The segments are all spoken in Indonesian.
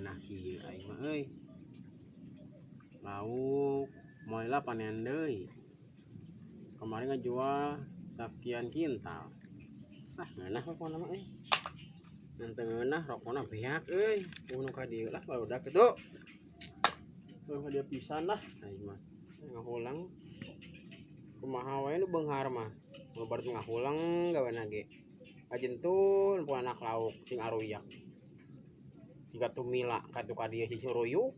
ngeunah kieu aing mah euy. Lauk moela panen deui. Kemarin ngajual sekian kintal. Ah, ngeunah pokona mah euy. Nanti ngeunah rokona beak euy. Nu ka dieu lah barudak kitu. Ka dia pisan lah aing mah. Ngahulang kumaha wae nu beunghar mah. Mun baru ngahulang gaweana ge. Ajentun poe anak lauk sing aruyak. Tiga tumila katu ka dieu si suruyu.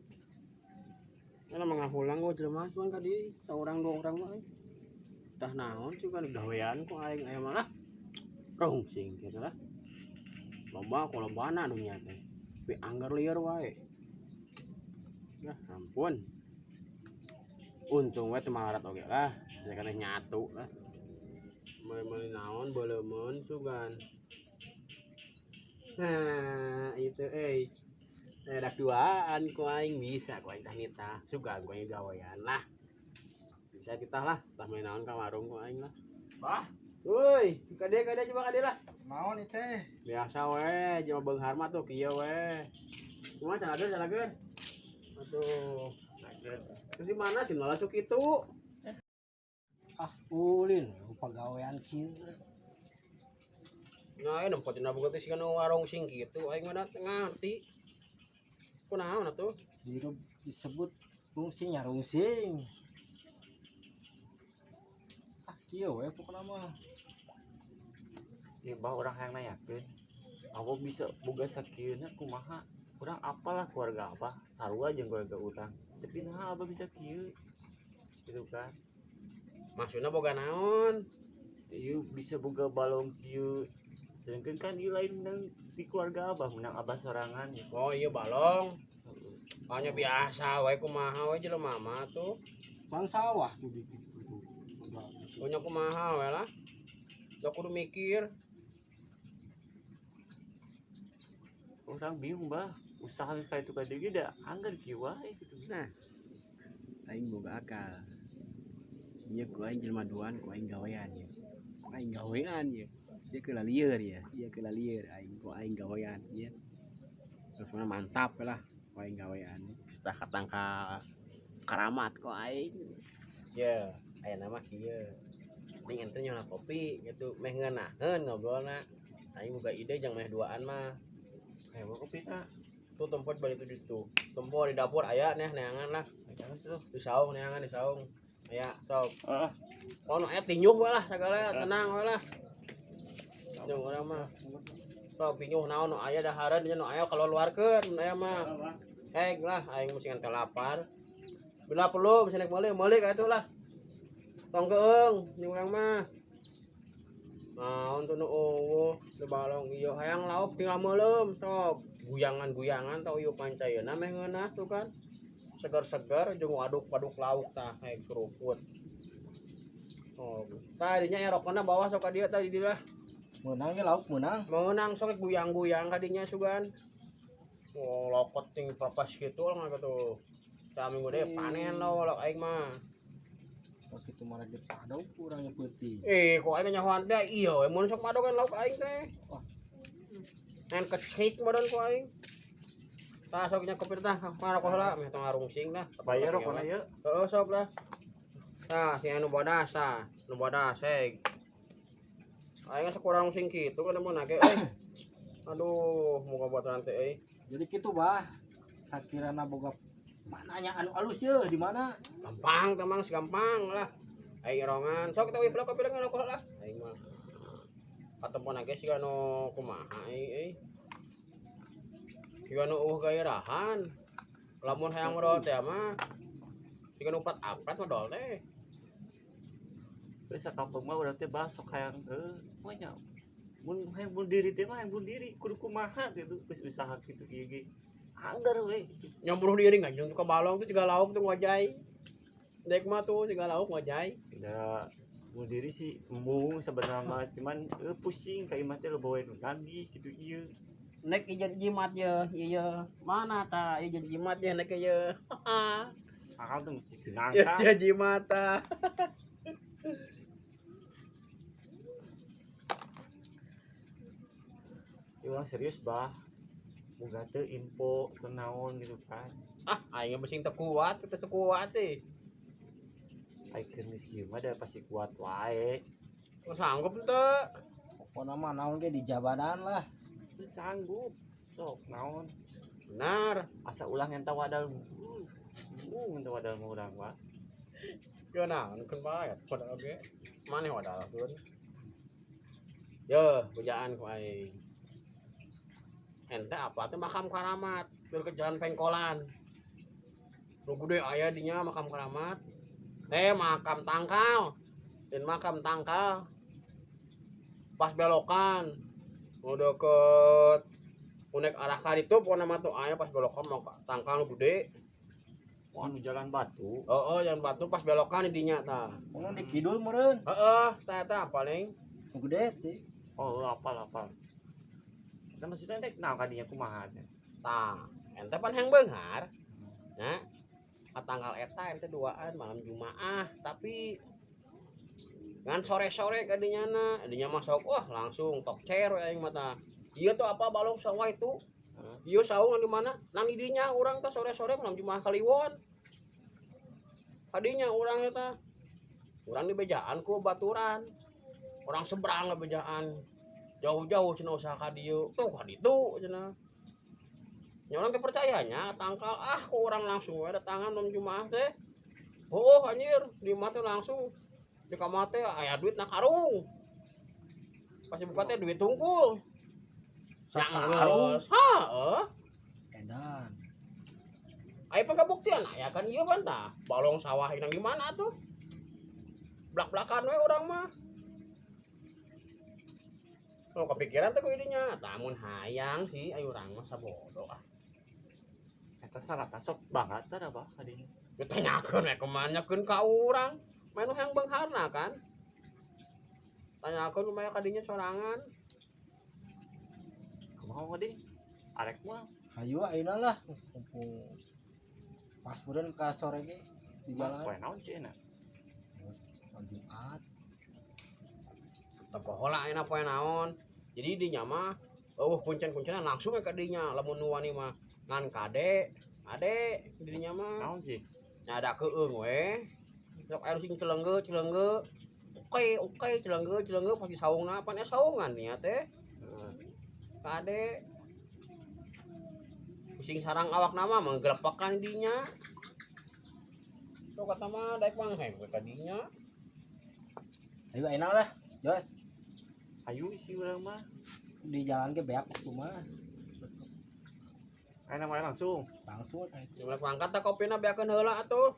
Kana mangahulang go jelema cuman ka dieu saurang dua urang mah. Tah naon juga gawean ku aing aya mah lah. Rungsing kitu lah. Lomba ku lombana nu nya teh. Tapi anggar lieur wae. Yah ampun. Untung we teu malarat oge lah. Sakana nyatu lah. Meuli naon beuleumeun sugan. Nah, itu dak duaan ku aing bisa ku aing tah nitah. Sugan ku aing gawean lah. Bisa kitah lah, tah meuli naon ka warung ku aing lah. Bah, Woi, kade coba kade lah. naon ieu teh? Biasa we, jeung beunghar mah tuh kieu we. Kumaha calageun? Atuh, terus di mana sih malah sok itu? Ah, ulin pagawean kieu. Nah, nempot dina boga teh sieun warung sing kitu, aing mah teu ngarti. Kunaon atuh? Hirup disebut rungsing ya rungsing. Ah, kieu we pokona mah. Ieu bah urang hayang nanyakeun. Abah bisa boga sakieuna kumaha? Urang apalah keluarga Abah, sarua jeung keluarga urang. Tapi naha Abah bisa kieu? Gitu kan. Maksudna boga naon? Ieu bisa boga balong kieu. Sedangkan kan ieu lain menang di keluarga Abah, menang Abah sorangan gitu. Oh iya balong. Hanya biasa wae kumaha wae jelema mah tuh. Bang sawah tuh di kitu. Punya kumaha wae lah. Da kudu mikir. Urang bingung bah, usaha geus ka itu ka dieu da anggar kieu wae gitu. Nah, aing boga akal. Ieu ku aing jelema duaan ku aing gawean ya. Ku aing gawean ya. Ieu keula lieur ya. Ieu keula lieur aing ku aing gawean ya. Terus mana mantap lah ku aing gawean. Tah katangka karamat ku aing. Ya, aya nama kieu. Ning ente nyola kopi gitu meh ngeunaheun ngobrolna. Aing boga ide jeung meh duaan mah. Kayak kopi tah. Tuh tempat bari itu ditu. Tempo di dapur aya neh neangan lah. Jangan tuh. Di saung neangan di saung. Aya sok. Ah, Ono aya tinyuh we lah sagala tenang we lah. Jeung urang mah. Sok tinyuh naon nu aya dahareun nya nu aya kaluarkeun mun aya mah. Heg lah aing musingan kalapar. Bila perlu bisa naik meuli ka atuh lah. Tong keung jeung urang mah. Naon tuh nu eueuh, teu balong ieu hayang lauk tinggal meuleum sok. Guyangan-guyangan tau ieu pancayeuna meh ngeunah tuh kan. Segar-segar jeung waduk-waduk lauk tah kayak keruput. Oh, tadinya erokna bawah sok ka dieu tadi dieu lah. Menang ge lauk menang. Meunang sok guyang-guyang kadinya sugan. Oh, lokot ting papas kitu lah gitu. Saminggu deui panen lo walak aing mah. Pas kitu mah rek padau urangnya peuting. Kok aing nyahoan teh iya we mun sok madogan lauk aing teh. Wah. Ngan kecik badan ku aing. Tah sok nya kopir tah mana kos lah meh tong arungsing lah. bayar rokona ieu. Heeh sok lah. Tah si anu bodas tah, nu bodas heg. Aing sok urang sing kitu kan mun nage Aduh, muga buat nanti Jadi kitu bah. Sakirana boga mananya anu alus ye di mana? Gampang temang segampang lah. Aing rongan, sok kita wiplo kopi dengan kos lah. Aing mah. Katempo nage si anu kumaha Si anu gairahan. Lamun hayang modal teh mah. Si anu 4 modal teh. Terus sakampung mah urang teh bah sok hayang monya. Mun hayang bunuh diri teh mah hayang bunuh diri kudu kumaha gitu geus usaha kitu ieu ge. Anggar we. Nyamburuh diri ngajung ka balong tuh juga lauk tuh ngojay. Dek mah tuh juga lauk ngojay. Tidak bunuh diri sih embung sebenarnya mah cuman pusing ka imah teh leuweung nu nagih kitu ieu. Nek ijen jimat ye, iya mana ta ijen jimat ye nek ye. Akal tuh mesti Ya kinangka. jimat ta. Ieu serius bah. boga teu info teu naon gitu kan. Ah aing besing teu kuat teu kuat sih. Aikeun geus kieu mah da pasti kuat wae. Sanggup teu. Pokona mah naon ge di jabanan lah. Teu sanggup. Sok naon? Benar. Asa ulang enta wadal. Enta wadal mah urang mah. Kenaon keun bae padahal ge. Maneh wadalkeun. Yo, bujaan ku aing. Ente apa teh makam karamat, keur ke jalan pengkolan. Nu gede aya dinya makam karamat. Makam tangkal. Dan makam tangkal. Pas belokan. Nu deket unek arah ka ditu pokona mah tuh aya pas belokan mau tangkal nu gede. Wah, anu jalan batu. Heeh, jalan batu pas belokan di dinya tah. Pokona di kidul meureun. Heeh, tah paling Nu gede teh. Oh, apal. Kita maksudnya nek naon kadinya kumaha teh. tah ente pan yang beunghar. Nya, tanggal eta ente duaan malam Jumaah, tapi ngan sore-sore kadinyana, dinya mah sok wah langsung tok cer aing mah tah. Ieu tuh apa balong sawah itu? Ieu saung di mana? Nang di dinya urang teh sore-sore malam Jumaah kaliwon. Kadinya urang eta. Urang di bejaan ku baturan. Orang seberang bejaan. Jauh-jauh cenah usaha ka dieu. Tuh ka ditu cenah. Nya urang teh percayanya tangkal ku urang langsung we datangan malam Jumaah teh. Oh anjir, di mah teh langsung di kamar teh aya duit na karung. Pas buka teh duit tungkul. Sakarung. Heeh. Edan. Aya pangabuktian aya kan ieu pan tah. Balong sawah nang di mana tuh? Blak-blakan we urang mah. Kalau kepikiran teh ku idinya, tamun hayang sih ayo urang mah sabodo ah. Eta sarata sok banget tah apa kadinya. Ditanyakeun we kumaha nyakeun ka urang. Main hayang beungharna kan. Tanyakeun kumaha kadinya sorangan. Kumaha deh? Arek mah Hayu ayeuna lah. Kumpul. Pas meureun ka sore ge di jalan. poe naon sih enak. Jumat. Teu heula ayeuna poe naon. Jadi dinya mah kuncen-kuncenan langsung we ka dinya lamun nu wani mah ngan kade, ade di dinya mah. Naon sih? Nyada keung we. Sok air sing celengge. Oke, celengge pasti saungna pan saungan nya teh. Kade pusing sarang awak nama menggelepakan dinya. So kata mah daek manghem ka dinya. Ayo ayeuna lah. Jos Ayu sih urang mah. di jalan ge beak waktu mah. Ayeuna mah langsung. Langsung ka itu. Mulai pangkat teh kopina beakeun heula atuh.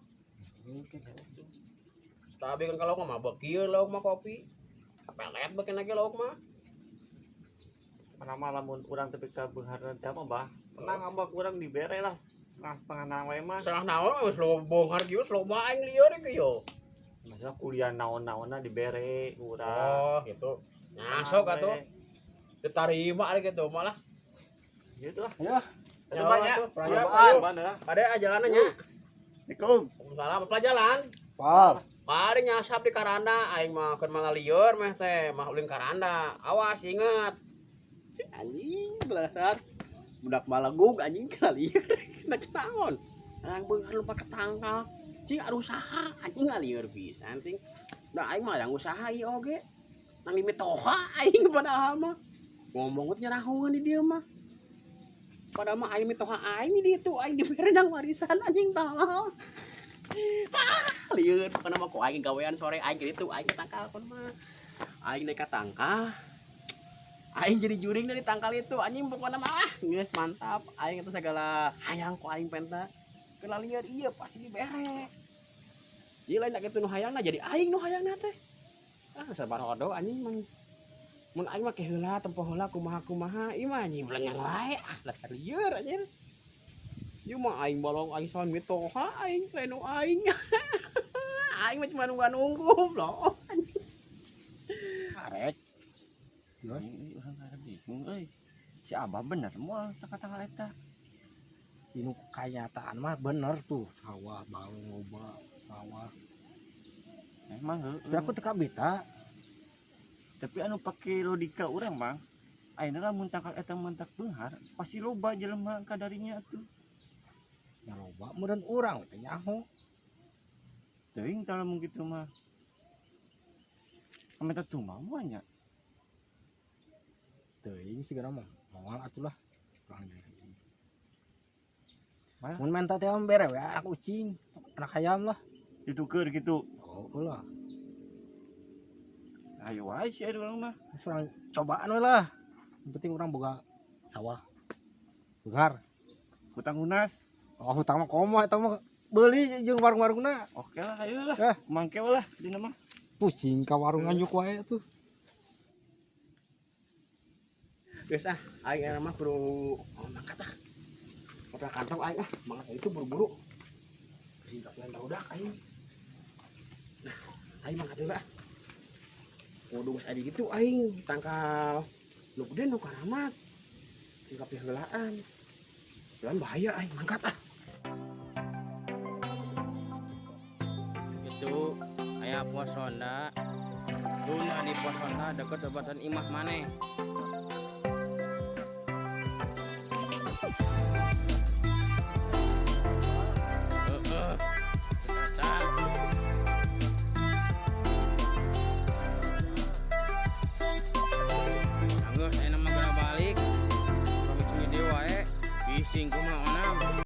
Tapi kan kalau mah bekieu lauk mah kopi. Pelet beukeun lagi lauk mah. Mana mah lamun urang teh ka beungharna teh mah bah. Tenang abah urang dibere lah. Setengah nang wae mah. Salah naon geus lo bonghar kieu lo mah aing lieur kieu. Masalah kuliah naon-naonna dibere urang. Oh, gitu. Nyasok atuh. Ditarima ari kitu malah. Gitu lah. Ayo. Ayo banyak. Perayaan. Mana? Ada ajalanna nya. Assalamualaikum. Waalaikumsalam pelajaran. Pal. Pari nyasap di karanda aing mah keur mangga lieur meh teh mah ulin karanda. Awas inget. Anjing belasar. Budak malagug anjing kena lieur. Kita ketaon. Lang beunghar lupa ketangkal. Cing ada usaha anjing ngalieur pisan ting. Da aing mah yang usaha ieu oge. Nang dimetoha aing padahal mah. Ngomong teh nyarahungan di dieu mah. Padahal mah aing mitoha aing di ditu aing dibere nang warisan anjing tolong. Lieur pokona mah ku aing gawean sore aing kitu aing ketangkal pun mah. Aing deui katangkal. Aing jadi juring dari tangkal itu anjing pokona mah geus mantap. Aing itu segala hayang ku aing penta. Keur lieur ieu pasti dibere. Ieu lain da kitu nu hayangna jadi aing nu hayangna teh. Sabarodo anjing mun aing mah ke heula tempo heula kumaha ieu mah anjing melengah wae lah lieur anjing. Ieu mah aing bolong aing sawan mitoha aing lain nu aing. Aing mah cuma nunggu loh. Karek. Jos, urang kada bingung euy. Si Abah bener moal tanggal eta. Ini kenyataan mah bener tuh sawah balong loba sawah. Emang Tapi aku teka bita. Tapi anu pake logika urang, Bang. ayeuna lamun tangkal eta mantak beunghar pasti loba jelema kadarinya atuh. Ya loba mudan urang teh nyaho. Teuing tah lamun kitu mah. Kameta tumbal moal nya. Teuing sigana mah moal atuh lah. Urang deui. Mah? Mun menta teh mah bere we anak kucing, anak ayam lah. Ditukeun kitu. Oh ulah. Ayo wae si urang mah. Surang cobaan we lah. Yang penting urang boga sawah. Begar. Hutang lunas. Oh hutang mah komo eta mah beuli jeung warung-warungna. Oke lah, ayo lah. Eh. Mangke lah dina mah. Pusing ka warung nganjuk wae tuh. Geus aing mah kudu mangkat ah. Kota kantong aing mangkat itu buru-buru. Singkat yang udah aing. Nah, aing mangkat heula. Kudu geus adi kitu aing tangkal nu gede nu karamat. Singkat heulaan. Bulan bahaya aing mangkat ah. Itu aya pos ronda. Duna di pos ronda deket jabatan imah maneh.